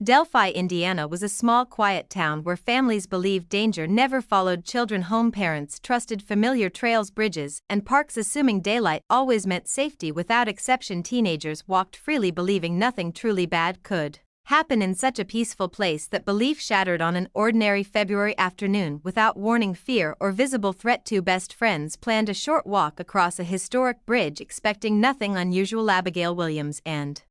Delphi, Indiana was a small, quiet town where families believed danger never followed children home. Parents trusted familiar trails, bridges, and parks, assuming daylight always meant safety. Without exception, teenagers walked freely, believing nothing truly bad could happen in such a peaceful place. That belief shattered on an ordinary February afternoon. Without warning, fear, or visible threat, two best friends planned a short walk across a historic bridge, expecting nothing unusual. Abigail Williams and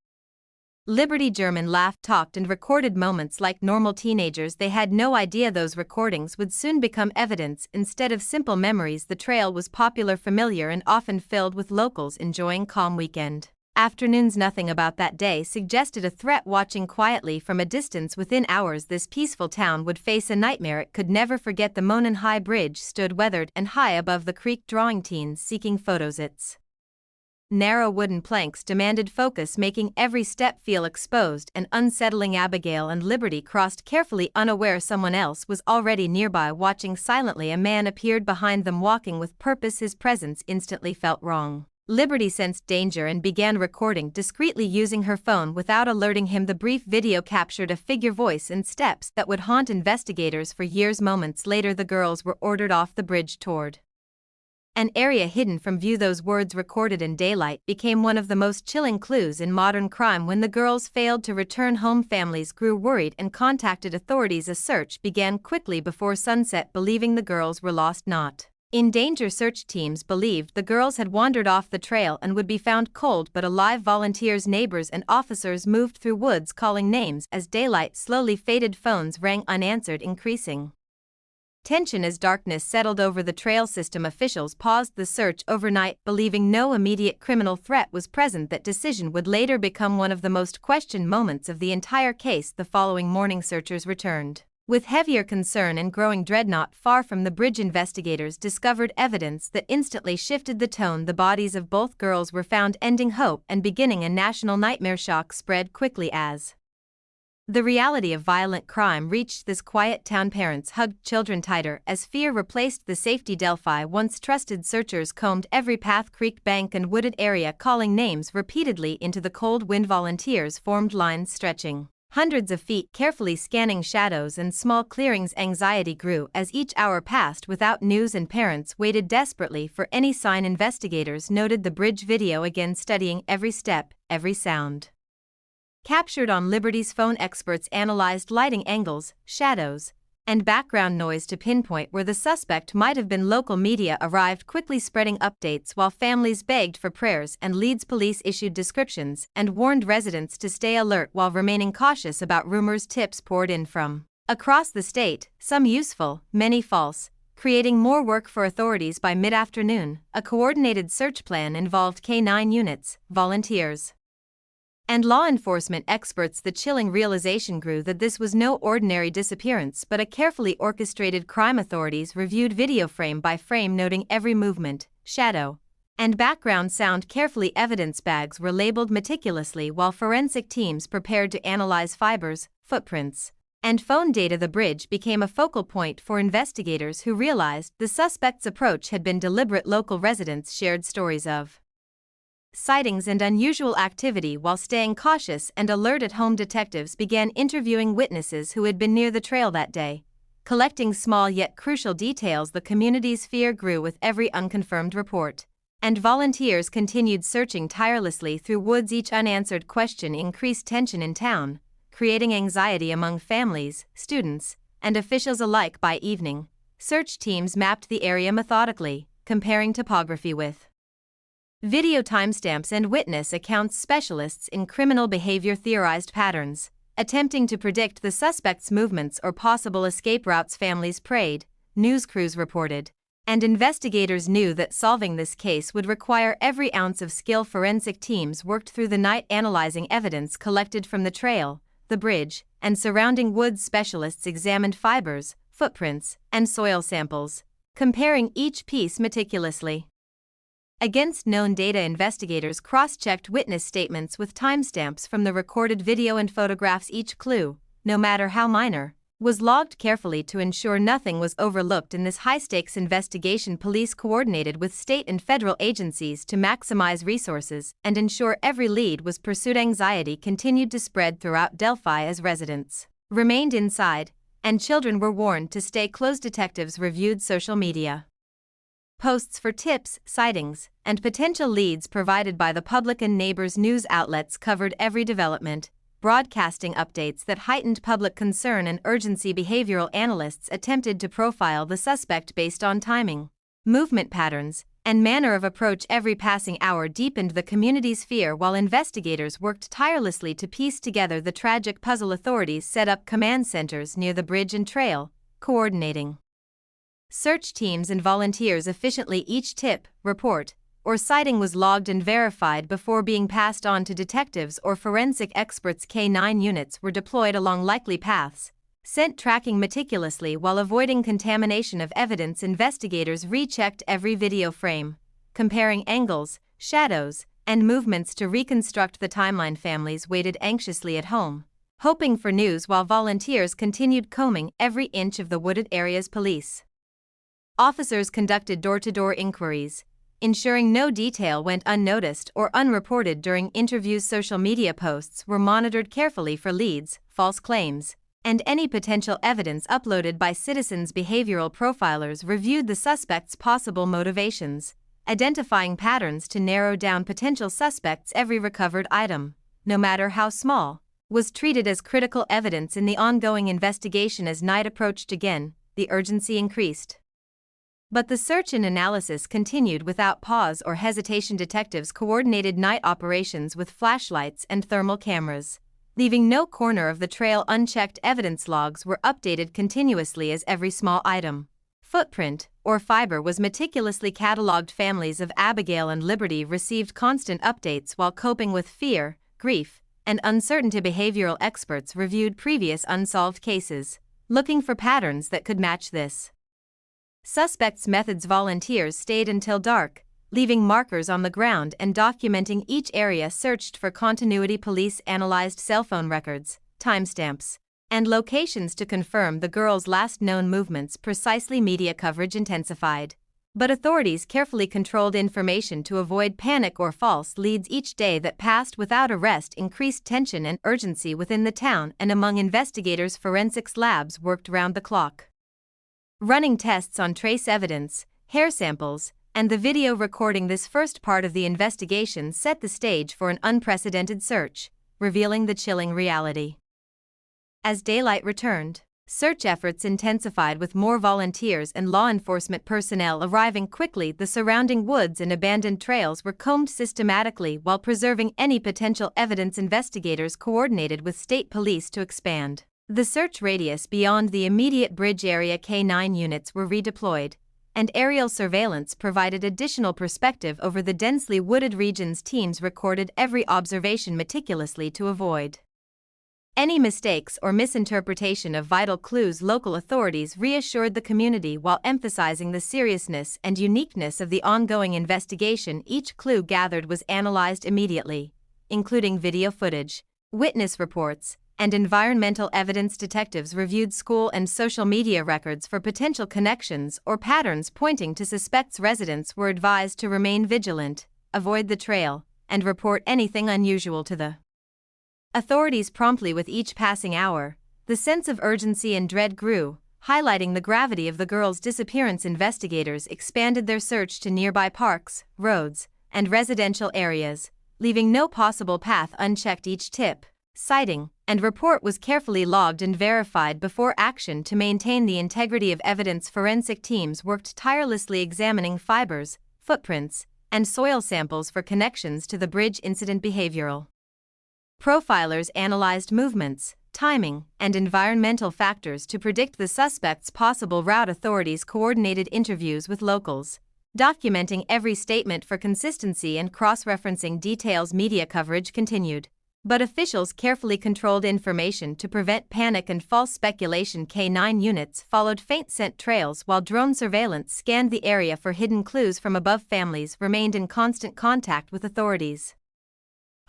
Liberty German laughed, talked, and recorded moments like normal teenagers. They had no idea those recordings would soon become evidence instead of simple memories. The trail was popular, familiar, and often filled with locals enjoying calm weekend afternoons. Nothing about that day suggested a threat. Watching quietly from a distance, within hours this peaceful town would face a nightmare it could never forget. The Monon High Bridge stood weathered and high above the creek, drawing teens seeking photos. Its narrow wooden planks demanded focus, making every step feel exposed and unsettling. Abigail and Liberty crossed carefully, unaware someone else was already nearby, watching silently. A man appeared behind them, walking with purpose. His presence instantly felt wrong. Liberty sensed danger and began recording discreetly using her phone without alerting him. The brief video captured a figure, voice, and steps that would haunt investigators for years. Moments later, the girls were ordered off the bridge toward an area hidden from view. Those words, recorded in daylight, became one of the most chilling clues in modern crime. When the girls failed to return home, families grew worried and contacted authorities. A search began quickly before sunset, believing the girls were lost, not in danger. Search teams believed the girls had wandered off the trail and would be found cold but alive. Volunteers, neighbors, and officers moved through woods, calling names as daylight slowly faded. Phones rang unanswered, increasing tension as darkness settled over the trail system. Officials paused the search overnight, believing no immediate criminal threat was present. That decision would later become one of the most questioned moments of the entire case. The following morning, searchers returned with heavier concern and growing dread. Not far from the bridge, investigators discovered evidence that instantly shifted the tone. The bodies of both girls were found, ending hope and beginning a national nightmare. Shock spread quickly as the reality of violent crime reached this quiet town. Parents hugged children tighter as fear replaced the safety. Delphi, once trusted searchers combed every path, creek, bank, and wooded area, calling names repeatedly into the cold wind. Volunteers formed lines stretching hundreds of feet, carefully scanning shadows and small clearings. Anxiety grew as each hour passed without news, and parents waited desperately for any sign. Investigators noted the bridge video again, studying every step, every sound captured on Liberty's phone. Experts analyzed lighting angles, shadows, and background noise to pinpoint where the suspect might have been. Local media arrived quickly, spreading updates while families begged for prayers and leads. Police issued descriptions and warned residents to stay alert while remaining cautious about rumors. Tips poured in from across the state, some useful, many false, creating more work for authorities. By mid-afternoon, a coordinated search plan involved K-9 units, volunteers, and law enforcement experts. The chilling realization grew that this was no ordinary disappearance but a carefully orchestrated crime. Authorities reviewed video frame by frame, noting every movement, shadow, and background sound carefully. Evidence bags were labeled meticulously while forensic teams prepared to analyze fibers, footprints, and phone data. The bridge became a focal point for investigators who realized the suspect's approach had been deliberate. Local residents shared stories of sightings and unusual activity while staying cautious and alert at home. Detectives began interviewing witnesses who had been near the trail that day, collecting small yet crucial details. The community's fear grew with every unconfirmed report, and volunteers continued searching tirelessly through woods. Each unanswered question increased tension in town, creating anxiety among families, students, and officials alike. By evening, search teams mapped the area methodically, comparing topography with video timestamps and witness accounts. Specialists in criminal behavior theorized patterns, attempting to predict the suspect's movements or possible escape routes. Families prayed, news crews reported, and investigators knew that solving this case would require every ounce of skill. Forensic teams worked through the night, analyzing evidence collected from the trail, the bridge, and surrounding woods. Specialists examined fibers, footprints, and soil samples, comparing each piece meticulously against known data. Investigators cross-checked witness statements with timestamps from the recorded video and photographs. Each clue, no matter how minor, was logged carefully to ensure nothing was overlooked in this high-stakes investigation. Police coordinated with state and federal agencies to maximize resources and ensure every lead was pursued. Anxiety continued to spread throughout Delphi as residents remained inside, and children were warned to stay close. Detectives reviewed social media posts for tips, sightings, and potential leads provided by the public, and neighbors. News outlets covered every development, broadcasting updates that heightened public concern and urgency. Behavioral analysts attempted to profile the suspect based on timing, movement patterns, and manner of approach. Every passing hour deepened the community's fear while investigators worked tirelessly to piece together the tragic puzzle. Authorities set up command centers near the bridge and trail, coordinating search teams and volunteers efficiently. Each tip, report, or sighting was logged and verified before being passed on to detectives or forensic experts. K-9 units were deployed along likely paths, scent tracking meticulously while avoiding contamination of evidence. Investigators rechecked every video frame, comparing angles, shadows, and movements to reconstruct the timeline. Families waited anxiously at home, hoping for news while volunteers continued combing every inch of the wooded areas. Police officers conducted door-to-door inquiries, ensuring no detail went unnoticed or unreported during interviews. Social media posts were monitored carefully for leads, false claims, and any potential evidence uploaded by citizens. Behavioral profilers reviewed the suspect's possible motivations, identifying patterns to narrow down potential suspects. Every recovered item, no matter how small, was treated as critical evidence in the ongoing investigation. As night approached again, the urgency increased. But the search and analysis continued without pause or hesitation. Detectives coordinated night operations with flashlights and thermal cameras, leaving no corner of the trail unchecked. Evidence logs were updated continuously as every small item, footprint, or fiber was meticulously cataloged. Families of Abigail and Liberty received constant updates while coping with fear, grief, and uncertainty. Behavioral experts reviewed previous unsolved cases, looking for patterns that could match this suspect's methods. Volunteers stayed until dark, leaving markers on the ground and documenting each area searched for continuity. Police analyzed cell phone records, timestamps, and locations to confirm the girl's last known movements precisely. Media coverage intensified, but authorities carefully controlled information to avoid panic or false leads. Each day that passed without arrest increased tension and urgency within the town and among investigators. Forensics labs worked round the clock, running tests on trace evidence, hair samples, and the video recording. This first part of the investigation set the stage for an unprecedented search, revealing the chilling reality. As daylight returned, search efforts intensified with more volunteers and law enforcement personnel arriving quickly. The surrounding woods and abandoned trails were combed systematically while preserving any potential evidence. Investigators coordinated with state police to expand the search radius beyond the immediate bridge area. K-9 units were redeployed, and aerial surveillance provided additional perspective over the densely wooded regions. Teams recorded every observation meticulously to avoid any mistakes or misinterpretation of vital clues. Local authorities reassured the community while emphasizing the seriousness and uniqueness of the ongoing investigation. Each clue gathered was analyzed immediately, including video footage, witness reports, and environmental evidence. Detectives reviewed school and social media records for potential connections or patterns pointing to suspects. Residents were advised to remain vigilant, avoid the trail, and report anything unusual to the authorities promptly. With each passing hour, the sense of urgency and dread grew, highlighting the gravity of the girl's disappearance. Investigators expanded their search to nearby parks, roads, and residential areas, leaving no possible path unchecked. Each tip, sighting, and report was carefully logged and verified before action to maintain the integrity of evidence. Forensic teams worked tirelessly examining fibers, footprints, and soil samples for connections to the bridge incident. Behavioral profilers analyzed movements, timing, and environmental factors to predict the suspect's possible route. Authorities coordinated interviews with locals, documenting every statement for consistency and cross-referencing details. Media coverage continued, but officials carefully controlled information to prevent panic and false speculation. K-9 units followed faint scent trails while drone surveillance scanned the area for hidden clues from above. Families remained in constant contact with authorities,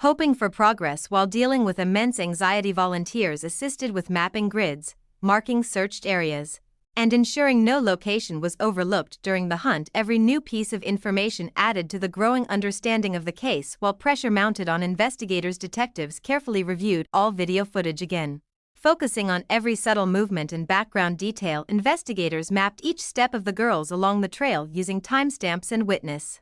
hoping for progress while dealing with immense anxiety. Volunteers assisted with mapping grids, marking searched areas, and ensuring no location was overlooked during the hunt. Every new piece of information added to the growing understanding of the case, while pressure mounted on investigators. Detectives carefully reviewed all video footage again. Focusing on every subtle movement and background detail, investigators mapped each step of the girls along the trail using timestamps and witness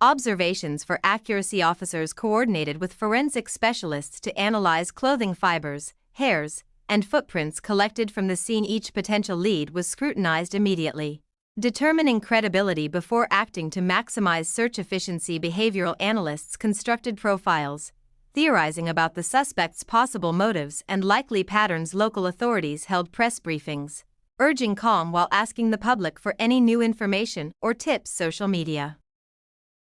observations for accuracy. Officers coordinated with forensic specialists to analyze clothing fibers, hairs, and footprints collected from the scene. Each potential lead was scrutinized immediately, determining credibility before acting to maximize search efficiency. Behavioral analysts constructed profiles, theorizing about the suspect's possible motives and likely patterns. Local authorities held press briefings, urging calm while asking the public for any new information or tips. Social media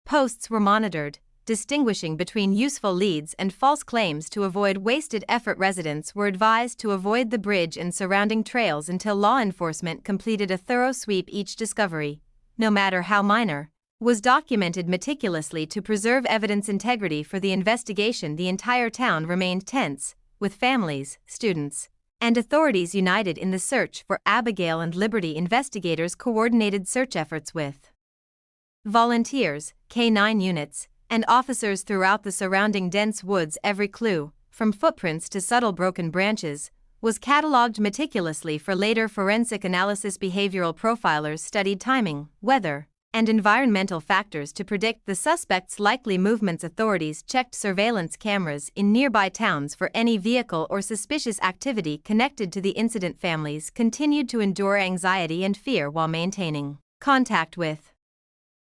posts were monitored, distinguishing between useful leads and false claims to avoid wasted effort. Residents were advised to avoid the bridge and surrounding trails until law enforcement completed a thorough sweep. Each discovery, no matter how minor, was documented meticulously to preserve evidence integrity for the investigation. The entire town remained tense, with families, students, and authorities united in the search for Abigail and Liberty. Investigators coordinated search efforts with volunteers, K-9 units, and officers throughout the surrounding dense woods. Every clue, from footprints to subtle broken branches, was cataloged meticulously for later forensic analysis. Behavioral profilers studied timing, weather, and environmental factors to predict the suspect's likely movements. Authorities checked surveillance cameras in nearby towns for any vehicle or suspicious activity connected to the incident. Families continued to endure anxiety and fear while maintaining contact with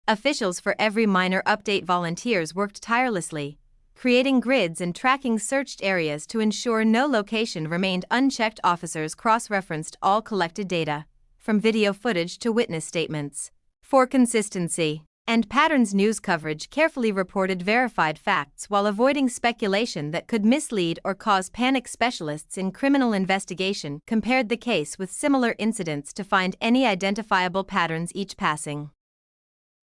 officials for every minor update. Volunteers worked tirelessly, creating grids and tracking searched areas to ensure no location remained unchecked. Officers cross-referenced all collected data, from video footage to witness statements, for consistency and patterns. News coverage carefully reported verified facts while avoiding speculation that could mislead or cause panic. Specialists in criminal investigation compared the case with similar incidents to find any identifiable patterns. Each passing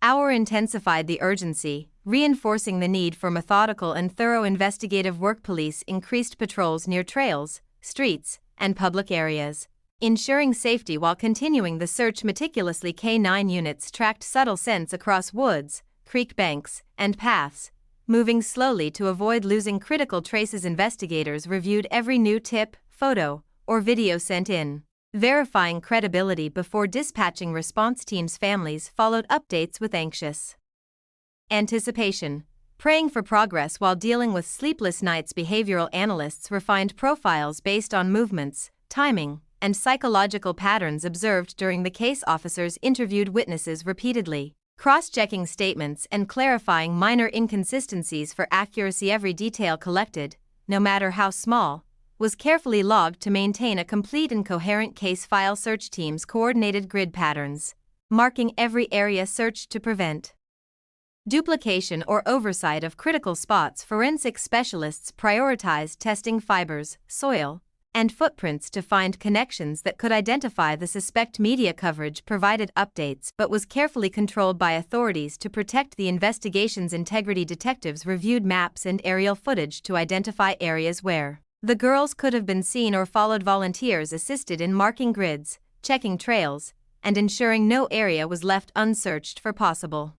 hour intensified the urgency, reinforcing the need for methodical and thorough investigative work. Police increased patrols near trails, streets, and public areas, ensuring safety while continuing the search meticulously. K-9 units tracked subtle scents across woods, creek banks, and paths, moving slowly to avoid losing critical traces. Investigators reviewed every new tip, photo, or video sent in, verifying credibility before dispatching response teams. Families followed updates with anxious anticipation, praying for progress while dealing with sleepless nights. Behavioral analysts refined profiles based on movements, timing, and psychological patterns observed during the case. Officers interviewed witnesses repeatedly, cross-checking statements and clarifying minor inconsistencies for accuracy. Every detail collected, no matter how small, was carefully logged to maintain a complete and coherent case file. Search teams coordinated grid patterns, marking every area searched to prevent duplication or oversight of critical spots. Forensic specialists prioritized testing fibers, soil, and footprints to find connections that could identify the suspect. Media coverage provided updates but was carefully controlled by authorities to protect the investigation's integrity. Detectives reviewed maps and aerial footage to identify areas where the girls could have been seen or followed. Volunteers assisted in marking grids, checking trails, and ensuring no area was left unsearched for possible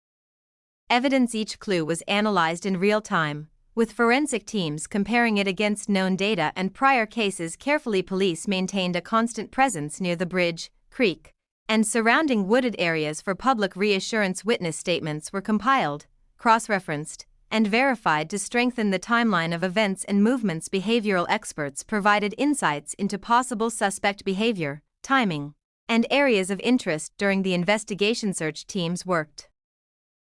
evidence. Each clue was analyzed in real time, with forensic teams comparing it against known data and prior cases. Carefully, police maintained a constant presence near the bridge, creek, and surrounding wooded areas for public reassurance. Witness statements were compiled, cross-referenced, and verified to strengthen the timeline of events and movements. Behavioral experts provided insights into possible suspect behavior, timing, and areas of interest during the investigation. Search teams worked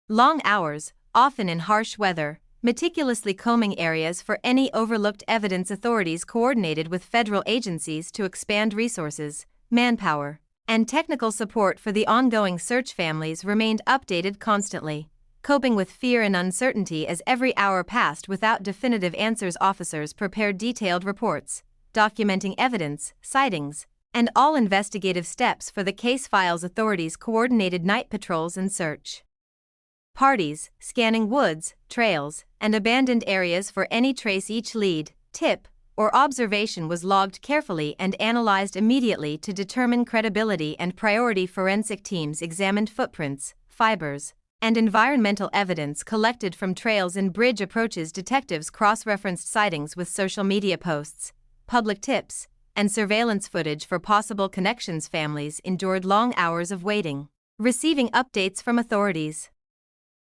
long hours, often in harsh weather, meticulously combing areas for any overlooked evidence. Authorities coordinated with federal agencies to expand resources, manpower, and technical support for the ongoing search. Families remained updated constantly, coping with fear and uncertainty as every hour passed without definitive answers. Officers prepared detailed reports, documenting evidence, sightings, and all investigative steps for the case files. Authorities coordinated night patrols and search parties, scanning woods, trails, and abandoned areas for any trace. Each lead, tip, or observation was logged carefully and analyzed immediately to determine credibility and priority. Forensic teams examined footprints, fibers, and environmental evidence collected from trails and bridge approaches. Detectives cross-referenced sightings with social media posts, public tips, and surveillance footage for possible connections. Families endured long hours of waiting, receiving updates from authorities.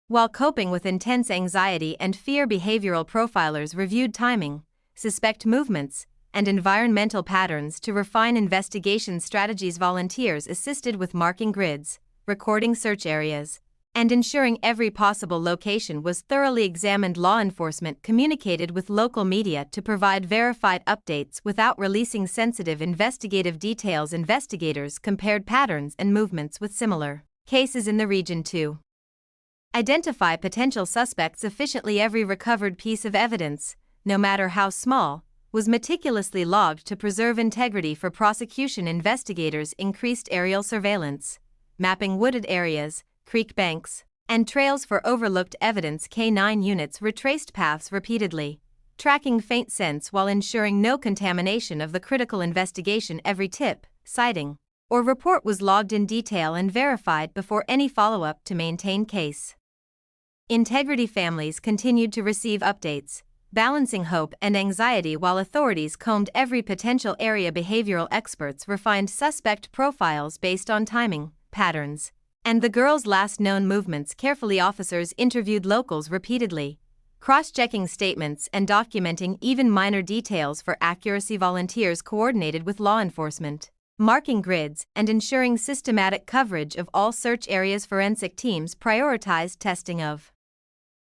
While coping with intense anxiety and fear, behavioral profilers reviewed timing, suspect movements, and environmental patterns to refine investigation strategies. Volunteers assisted with marking grids, recording search areas, and ensuring every possible location was thoroughly examined. Law enforcement communicated with local media to provide verified updates without releasing sensitive investigative details. Investigators compared patterns and movements with similar cases in the region to identify potential suspects efficiently. Every recovered piece of evidence, no matter how small, was meticulously logged to preserve integrity for prosecution. Investigators increased aerial surveillance, mapping wooded areas, creek banks, and trails for overlooked evidence. K-9 units retraced paths repeatedly, tracking faint scents while ensuring no contamination of the critical investigation. Every tip, sighting, or report was logged in detail and verified before any follow-up to maintain case integrity. Families continued to receive updates, balancing hope and anxiety while authorities combed every potential area. Behavioral experts refined suspect profiles based on timing, patterns, and the girls' last known movements carefully. Officers interviewed locals repeatedly, cross-checking statements and documenting even minor details for accuracy. Volunteers coordinated with law enforcement, marking grids and ensuring systematic coverage of all search areas. Forensic teams prioritized testing of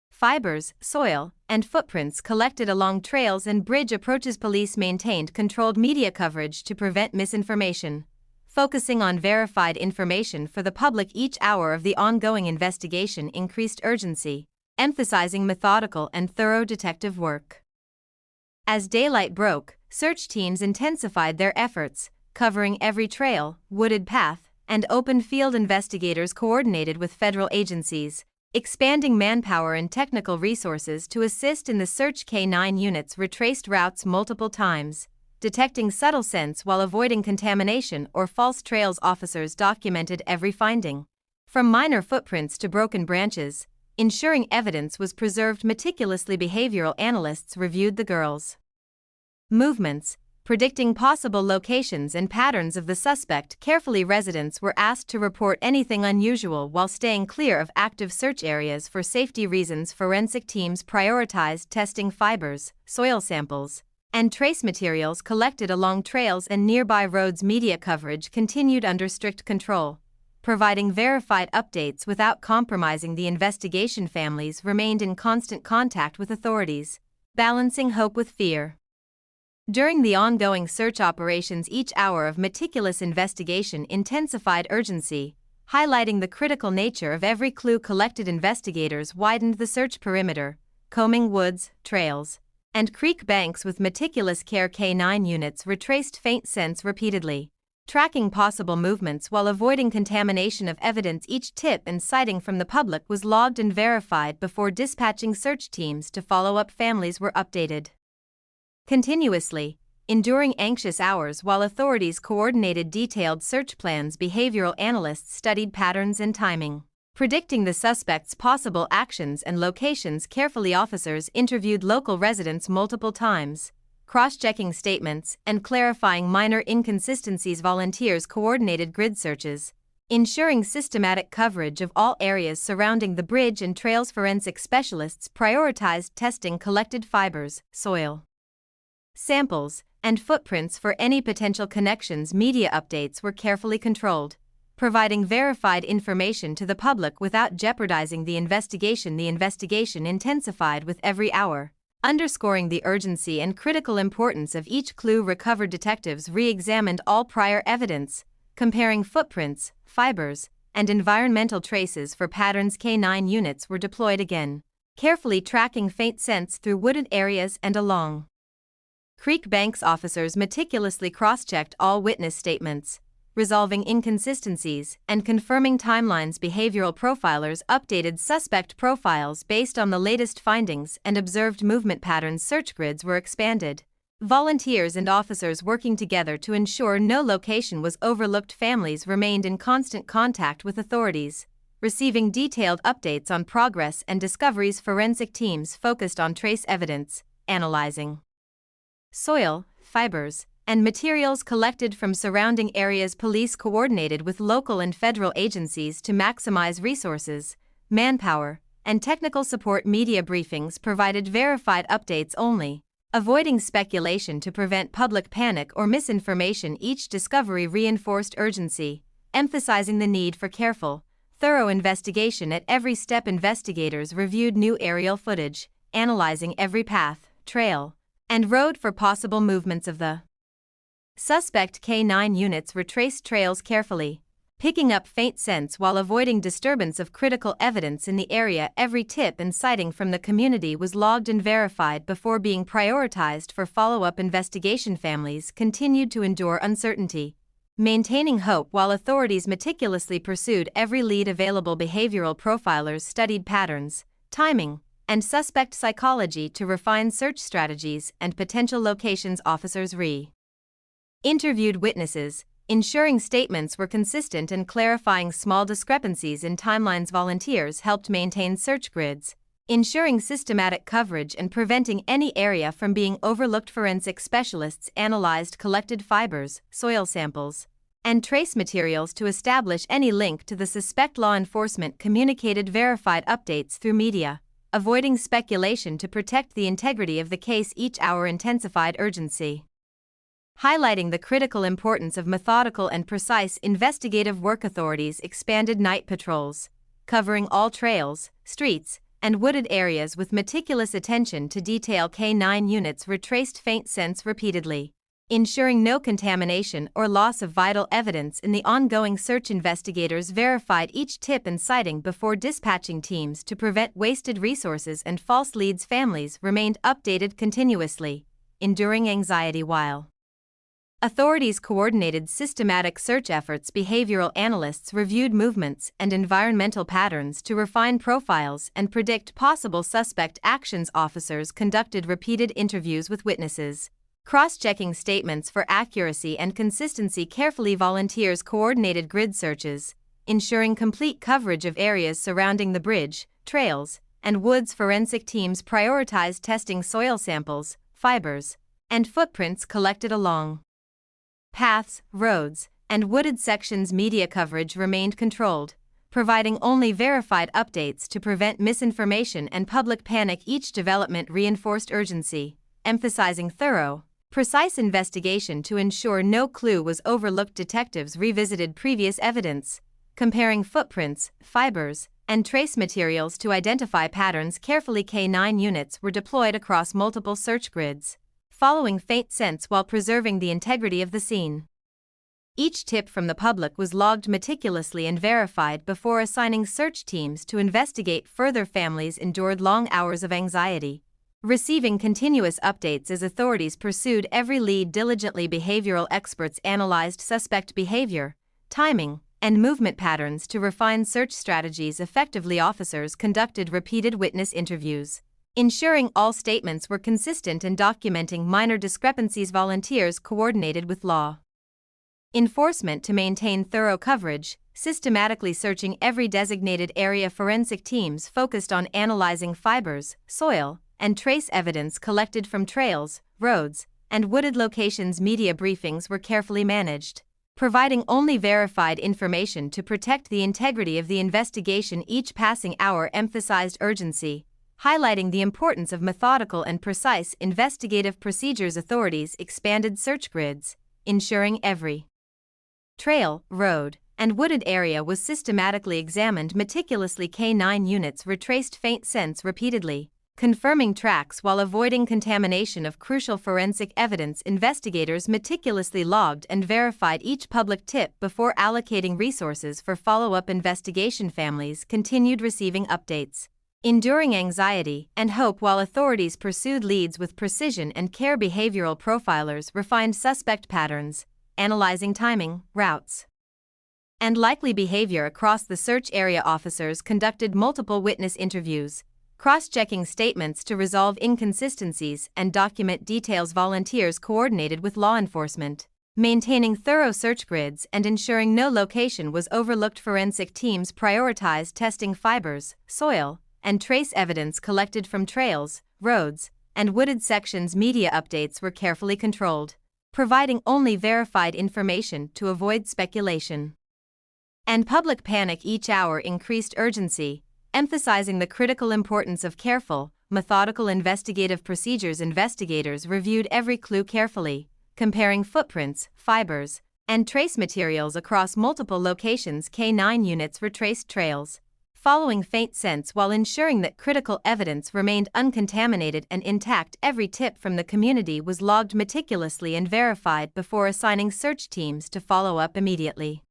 fibers, soil, and footprints collected along trails and bridge approaches. Police maintained controlled media coverage to prevent misinformation, focusing on verified information for the public. Each hour of the ongoing investigation increased urgency, emphasizing methodical and thorough detective work. As daylight broke, search teams intensified their efforts, covering every trail, wooded path, and open field. Investigators coordinated with federal agencies, expanding manpower and technical resources to assist in the search. K-9 units retraced routes multiple times, detecting subtle scents while avoiding contamination or false trails. Officers documented every finding, from minor footprints to broken branches, ensuring evidence was preserved meticulously. Behavioral analysts reviewed the girls' movements, predicting possible locations and patterns of the suspect carefully. Residents were asked to report anything unusual while staying clear of active search areas for safety reasons. Forensic teams prioritized testing fibers, soil samples, and trace materials collected along trails and nearby roads. Media coverage continued under strict control, providing verified updates without compromising the investigation. Families remained in constant contact with authorities, balancing hope with fear. During the ongoing search operations, each hour of meticulous investigation intensified urgency, highlighting the critical nature of every clue collected. Investigators widened the search perimeter, combing woods, trails, and creek banks with meticulous care. K-9 units retraced faint scents repeatedly, tracking possible movements while avoiding contamination of evidence. Each tip and sighting from the public was logged and verified before dispatching search teams to follow up. Families were updated continuously, enduring anxious hours while authorities coordinated detailed search plans. Behavioral analysts studied patterns and timing, predicting the suspect's possible actions and locations carefully. Officers interviewed local residents multiple times, cross-checking statements and clarifying minor inconsistencies. Volunteers coordinated grid searches, ensuring systematic coverage of all areas surrounding the bridge and trails. Forensic specialists prioritized testing collected fibers, soil samples, and footprints for any potential connections. Media updates were carefully controlled, providing verified information to the public without jeopardizing the investigation. The investigation intensified with every hour, underscoring the urgency and critical importance of each clue recovered. Detectives re-examined all prior evidence, comparing footprints, fibers, and environmental traces for patterns. K-9 units were deployed again, carefully tracking faint scents through wooded areas and along creek banks. Officers meticulously cross-checked all witness statements, resolving inconsistencies and confirming timelines. Behavioral profilers updated suspect profiles based on the latest findings and observed movement patterns. Search grids were expanded, Volunteers and officers working together to ensure no location was overlooked. Families remained in constant contact with authorities, receiving detailed updates on progress and discoveries. Forensic teams focused on trace evidence, analyzing soil, fibers, and materials collected from surrounding areas. Police coordinated with local and federal agencies to maximize resources, manpower, and technical support. Media briefings provided verified updates only, avoiding speculation to prevent public panic or misinformation. Each discovery reinforced urgency, emphasizing the need for careful, thorough investigation at every step. Investigators reviewed new aerial footage, analyzing every path, trail, and road for possible movements of the suspect. K-9 units retraced trails carefully, picking up faint scents while avoiding disturbance of critical evidence in the area. Every tip and sighting from the community was logged and verified before being prioritized for follow-up investigation. Families continued to endure uncertainty, maintaining hope while authorities meticulously pursued every lead available. Behavioral profilers studied patterns, timing, and suspect psychology to refine search strategies and potential locations. Officers interviewed witnesses, ensuring statements were consistent and clarifying small discrepancies in timelines. Volunteers helped maintain search grids, ensuring systematic coverage and preventing any area from being overlooked. Forensic specialists analyzed collected fibers, soil samples, and trace materials to establish any link to the suspect. Law enforcement communicated verified updates through media, avoiding speculation to protect the integrity of the case. Each hour intensified urgency, highlighting the critical importance of methodical and precise investigative work. Authorities expanded night patrols, covering all trails, streets, and wooded areas with meticulous attention to detail. K-9 units retraced faint scents repeatedly, ensuring no contamination or loss of vital evidence in the ongoing search. Investigators verified each tip and sighting before dispatching teams to prevent wasted resources and false leads. Families remained updated continuously, enduring anxiety while authorities coordinated systematic search efforts. Behavioral analysts reviewed movements and environmental patterns to refine profiles and predict possible suspect actions. Officers conducted repeated interviews with witnesses, cross-checking statements for accuracy and consistency carefully. Volunteers coordinated grid searches, ensuring complete coverage of areas surrounding the bridge, trails, and woods. Forensic teams prioritized testing soil samples, fibers, and footprints collected along paths, roads, and wooded sections. Media coverage remained controlled, providing only verified updates to prevent misinformation and public panic. Each development reinforced urgency, emphasizing thorough, precise investigation to ensure no clue was overlooked. Detectives revisited previous evidence, comparing footprints, fibers, and trace materials to identify patterns carefully. K-9 units were deployed across multiple search grids, following faint scents while preserving the integrity of the scene. Each tip from the public was logged meticulously and verified before assigning search teams to investigate further. Families endured long hours of anxiety, receiving continuous updates as authorities pursued every lead diligently. Behavioral experts analyzed suspect behavior, timing, and movement patterns to refine search strategies effectively. Officers conducted repeated witness interviews, ensuring all statements were consistent and documenting minor discrepancies. Volunteers coordinated with law enforcement to maintain thorough coverage, systematically searching every designated area. Forensic teams focused on analyzing fibers, soil, and trace evidence collected from trails, roads, and wooded locations. Media briefings were carefully managed, providing only verified information to protect the integrity of the investigation. Each passing hour emphasized urgency, highlighting the importance of methodical and precise investigative procedures. Authorities expanded search grids, ensuring every trail, road, and wooded area was systematically examined meticulously. K-9 units retraced faint scents repeatedly, confirming tracks while avoiding contamination of crucial forensic evidence. Investigators meticulously logged and verified each public tip before allocating resources for follow-up investigation. Families continued receiving updates, enduring anxiety and hope while authorities pursued leads with precision and care. Behavioral profilers refined suspect patterns, analyzing timing, routes, and likely behavior across the search area. Officers conducted multiple witness interviews, Cross-checking statements to resolve inconsistencies and document details. Volunteers coordinated with law enforcement, maintaining thorough search grids and ensuring no location was overlooked. Forensic teams prioritized testing fibers, soil, and trace evidence collected from trails, roads, and wooded sections. Media updates were carefully controlled, providing only verified information to avoid speculation and public panic. Each hour increased urgency, emphasizing the critical importance of careful, methodical investigative procedures. Investigators reviewed every clue carefully, comparing footprints, fibers, and trace materials across multiple locations. K-9 units retraced trails, following faint scents while ensuring that critical evidence remained uncontaminated and intact. Every tip from the community was logged meticulously and verified before assigning search teams to follow up immediately.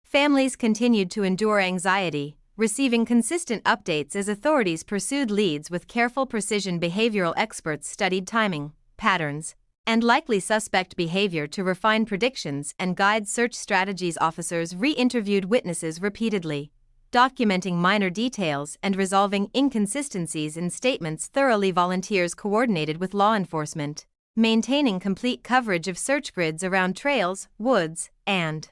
Families continued to endure anxiety, receiving consistent updates as authorities pursued leads with careful precision. Behavioral experts studied timing, patterns, and likely suspect behavior to refine predictions and guide search strategies. Officers re-interviewed witnesses repeatedly, documenting minor details and resolving inconsistencies in statements thoroughly. Volunteers coordinated with law enforcement, maintaining complete coverage of search grids around trails, woods, and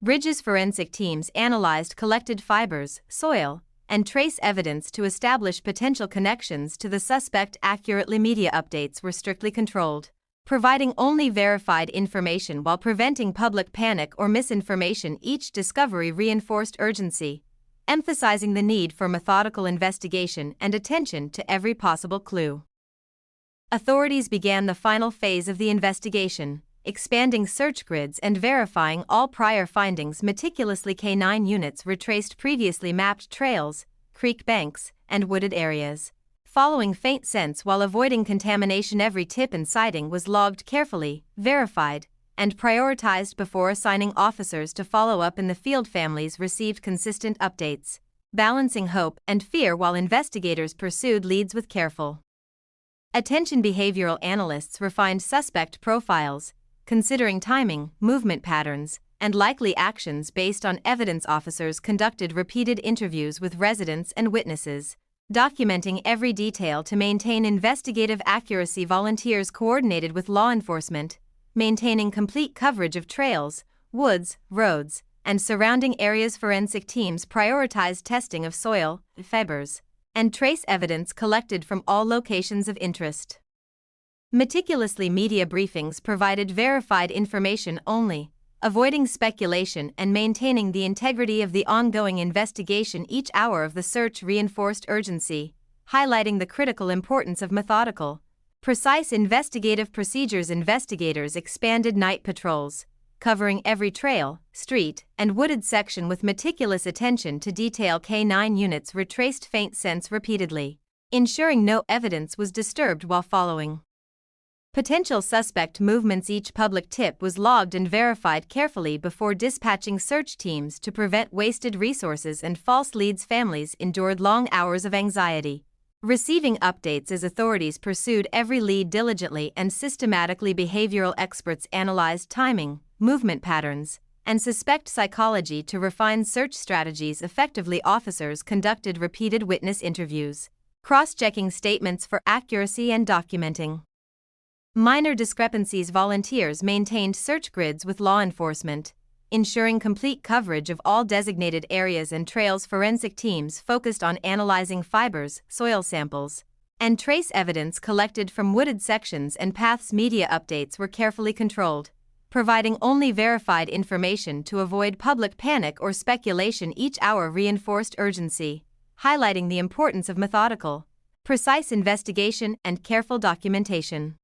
bridges. Forensic teams analyzed collected fibers, soil, and trace evidence to establish potential connections to the suspect accurately. Media updates were strictly controlled, providing only verified information while preventing public panic or misinformation. Each discovery reinforced urgency, emphasizing the need for methodical investigation and attention to every possible clue. Authorities began the final phase of the investigation, expanding search grids and verifying all prior findings meticulously. K-9 units retraced previously mapped trails, creek banks, and wooded areas, following faint scents while avoiding contamination. Every tip and sighting was logged carefully, verified, and prioritized before assigning officers to follow up in the field. Families received consistent updates, balancing hope and fear while investigators pursued leads with careful attention. Behavioral analysts refined suspect profiles, considering timing, movement patterns, and likely actions based on evidence. Officers conducted repeated interviews with residents and witnesses, documenting every detail to maintain investigative accuracy. Volunteers coordinated with law enforcement, maintaining complete coverage of trails, woods, roads, and surrounding areas. Forensic teams prioritized testing of soil, fibers, and trace evidence collected from all locations of interest. Meticulously, media briefings provided verified information only, avoiding speculation and maintaining the integrity of the ongoing investigation. Each hour of the search reinforced urgency, highlighting the critical importance of methodical, precise investigative procedures. Investigators expanded night patrols, covering every trail, street, and wooded section with meticulous attention to detail. K-9 units retraced faint scents repeatedly, ensuring no evidence was disturbed while following potential suspect movements. Each public tip was logged and verified carefully before dispatching search teams to prevent wasted resources and false leads. Families endured long hours of anxiety, receiving updates as authorities pursued every lead diligently and systematically. Behavioral experts analyzed timing, movement patterns, and suspect psychology to refine search strategies effectively. Officers conducted repeated witness interviews, cross-checking statements for accuracy and documenting minor discrepancies. Volunteers maintained search grids with law enforcement, ensuring complete coverage of all designated areas and trails. Forensic teams focused on analyzing fibers, soil samples, and trace evidence collected from wooded sections and paths. Media updates were carefully controlled, providing only verified information to avoid public panic or speculation. Each hour reinforced urgency, highlighting the importance of methodical, precise investigation and careful documentation.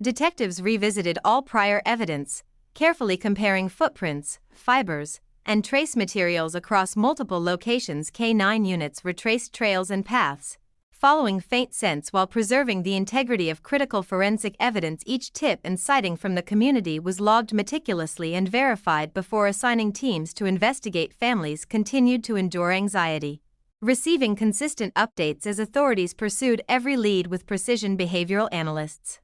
Detectives revisited all prior evidence, carefully comparing footprints, fibers, and trace materials across multiple locations. K-9 units retraced trails and paths, following faint scents while preserving the integrity of critical forensic evidence. Each tip and sighting from the community was logged meticulously and verified before assigning teams to investigate. Families continued to endure anxiety, receiving consistent updates as authorities pursued every lead with precision. Behavioral analysts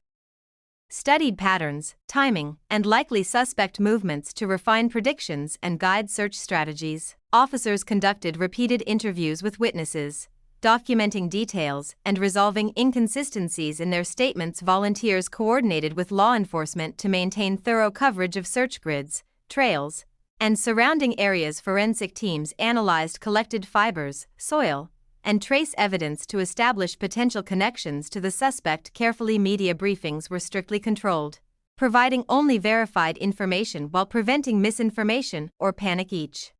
studied patterns, timing, and likely suspect movements to refine predictions and guide search strategies. Officers conducted repeated interviews with witnesses, documenting details and resolving inconsistencies in their statements. Volunteers coordinated with law enforcement to maintain thorough coverage of search grids, trails, and surrounding areas. Forensic teams analyzed collected fibers, soil, and trace evidence to establish potential connections to the suspect. Carefully, media briefings were strictly controlled, providing only verified information while preventing misinformation or panic. Each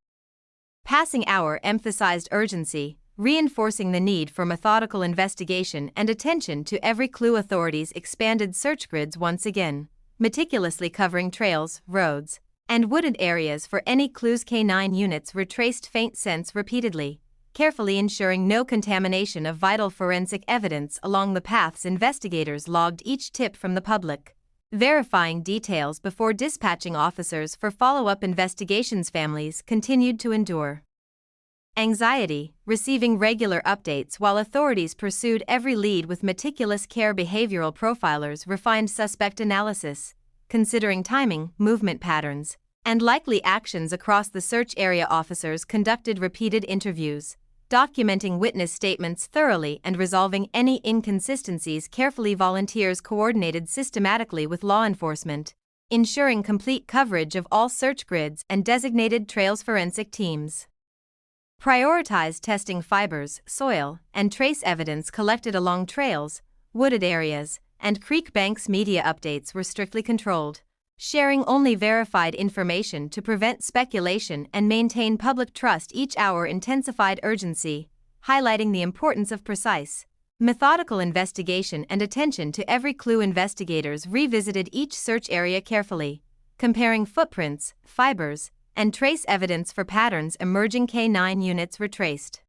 passing hour emphasized urgency, reinforcing the need for methodical investigation and attention to every clue. Authorities expanded search grids once again, meticulously covering trails, roads, and wooded areas for any clues. K9 units retraced faint scents repeatedly, carefully ensuring no contamination of vital forensic evidence along the paths. Investigators logged each tip from the public, verifying details before dispatching officers for follow-up investigations. Families continued to endure anxiety, receiving regular updates while authorities pursued every lead with meticulous care. Behavioral profilers refined suspect analysis, considering timing, movement patterns, and likely actions across the search area. Officers conducted repeated interviews, documenting witness statements thoroughly and resolving any inconsistencies carefully. Volunteers coordinated systematically with law enforcement, ensuring complete coverage of all search grids and designated trails. Forensic teams prioritized testing fibers, soil, and trace evidence collected along trails, wooded areas, and creek banks. Media updates were strictly controlled, sharing only verified information to prevent speculation and maintain public trust. Each hour intensified urgency, highlighting the importance of precise, methodical investigation and attention to every clue. Investigators revisited each search area carefully, comparing footprints, fibers, and trace evidence for patterns emerging. K9 units retraced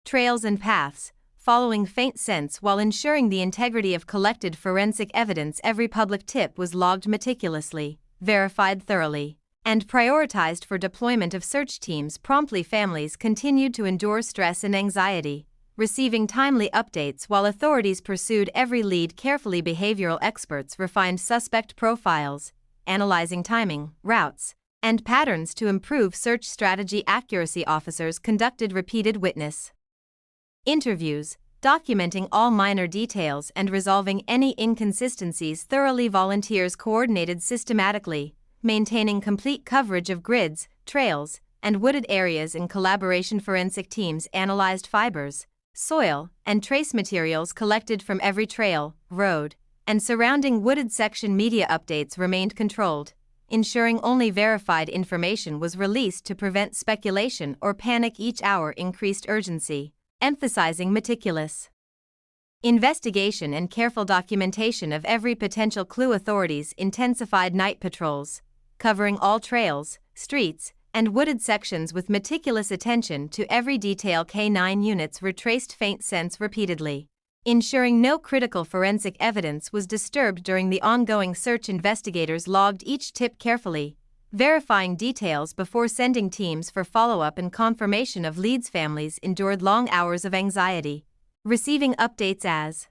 trails and paths, following faint scents while ensuring the integrity of collected forensic evidence. Every public tip was logged meticulously, verified thoroughly, and prioritized for deployment of search teams promptly. Families continued to endure stress and anxiety, receiving timely updates while authorities pursued every lead carefully. Behavioral experts refined suspect profiles, analyzing timing, routes, and patterns to improve search strategy accuracy. Officers conducted repeated witness interviews, documenting all minor details and resolving any inconsistencies thoroughly. Volunteers coordinated systematically, maintaining complete coverage of grids, trails, and wooded areas in collaboration. Forensic teams analyzed fibers, soil, and trace materials collected from every trail, road, and surrounding wooded section. Media updates remained controlled, ensuring only verified information was released to prevent speculation or panic. Each hour increased urgency, emphasizing meticulous investigation and careful documentation of every potential clue. Authorities intensified night patrols, covering all trails, streets, and wooded sections with meticulous attention to every detail. K9 units retraced faint scents repeatedly, ensuring no critical forensic evidence was disturbed during the ongoing search. Investigators logged each tip carefully, verifying details before sending teams for follow-up and confirmation of leads. Families endured long hours of anxiety, receiving updates as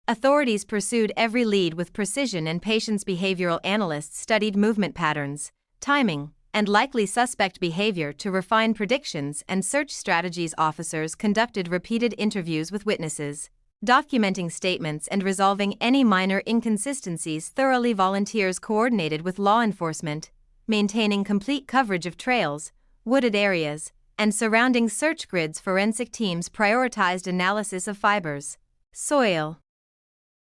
authorities pursued every lead with precision and patience. Behavioral analysts studied movement patterns, timing, and likely suspect behavior to refine predictions and search strategies. Officers conducted repeated interviews with witnesses, documenting statements and resolving any minor inconsistencies thoroughly. Volunteers coordinated with law enforcement, maintaining complete coverage of trails, wooded areas, and surrounding search grids. Forensic teams prioritized analysis of fibers, soil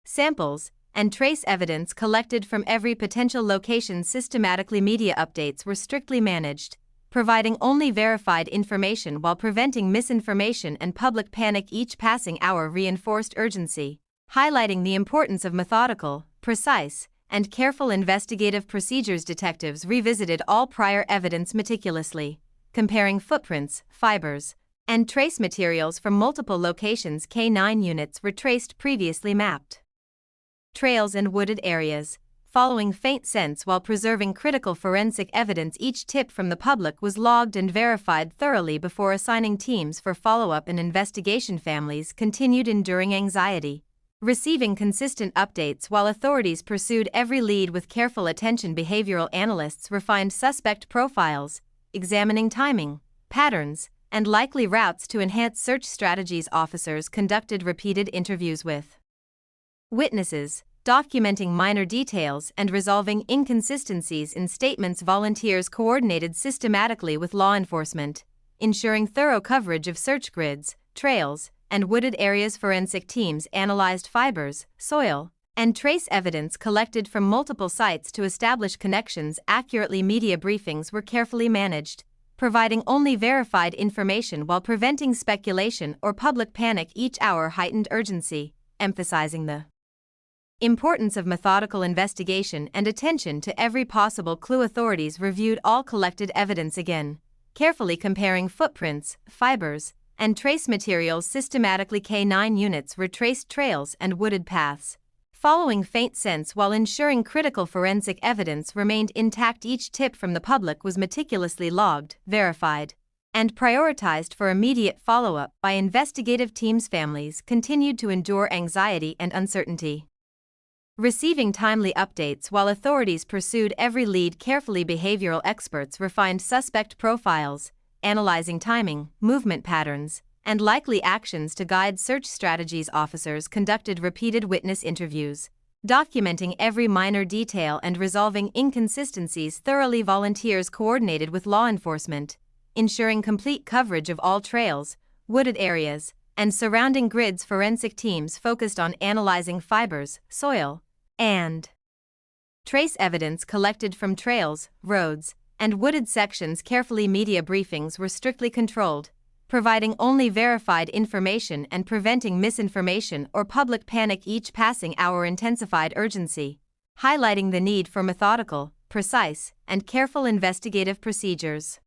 samples, and trace evidence collected from every potential location. Systematically, media updates were strictly managed, providing only verified information while preventing misinformation and public panic. Each passing hour reinforced urgency, highlighting the importance of methodical, precise, and careful investigative procedures. Detectives revisited all prior evidence meticulously, comparing footprints, fibers, and trace materials from multiple locations. K9 units retraced previously mapped trails and wooded areas, following faint scents while preserving critical forensic evidence. Each tip from the public was logged and verified thoroughly before assigning teams for follow-up and investigation. Families continued enduring anxiety, receiving consistent updates while authorities pursued every lead with careful attention. Behavioral analysts refined suspect profiles, examining timing, patterns, and likely routes to enhance search strategies. Officers conducted repeated interviews with witnesses, documenting minor details and resolving inconsistencies in statements. Volunteers coordinated systematically with law enforcement, ensuring thorough coverage of search grids, trails, and wooded areas. Forensic teams analyzed fibers, soil, and trace evidence collected from multiple sites to establish connections accurately. Media briefings were carefully managed, providing only verified information while preventing speculation or public panic. Each hour heightened urgency, emphasizing the importance of methodical investigation and attention to every possible clue. Authorities reviewed all collected evidence again, carefully comparing footprints, fibers, and trace materials systematically. K9 units retraced trails and wooded paths, following faint scents while ensuring critical forensic evidence remained intact. Each tip from the public was meticulously logged, verified, and prioritized for immediate follow-up by investigative teams. Families continued to endure anxiety and uncertainty, receiving timely updates while authorities pursued every lead carefully. Behavioral experts refined suspect profiles, analyzing timing, movement patterns, and likely actions to guide search strategies. Officers conducted repeated witness interviews, documenting every minor detail and resolving inconsistencies thoroughly. Volunteers coordinated with law enforcement, ensuring complete coverage of all trails, wooded areas, and surrounding grids. Forensic teams focused on analyzing fibers, soil, and trace evidence collected from trails, roads, and wooded sections carefully. Media briefings were strictly controlled, providing only verified information and preventing misinformation or public panic. Each passing hour intensified urgency, highlighting the need for methodical, precise, and careful investigative procedures.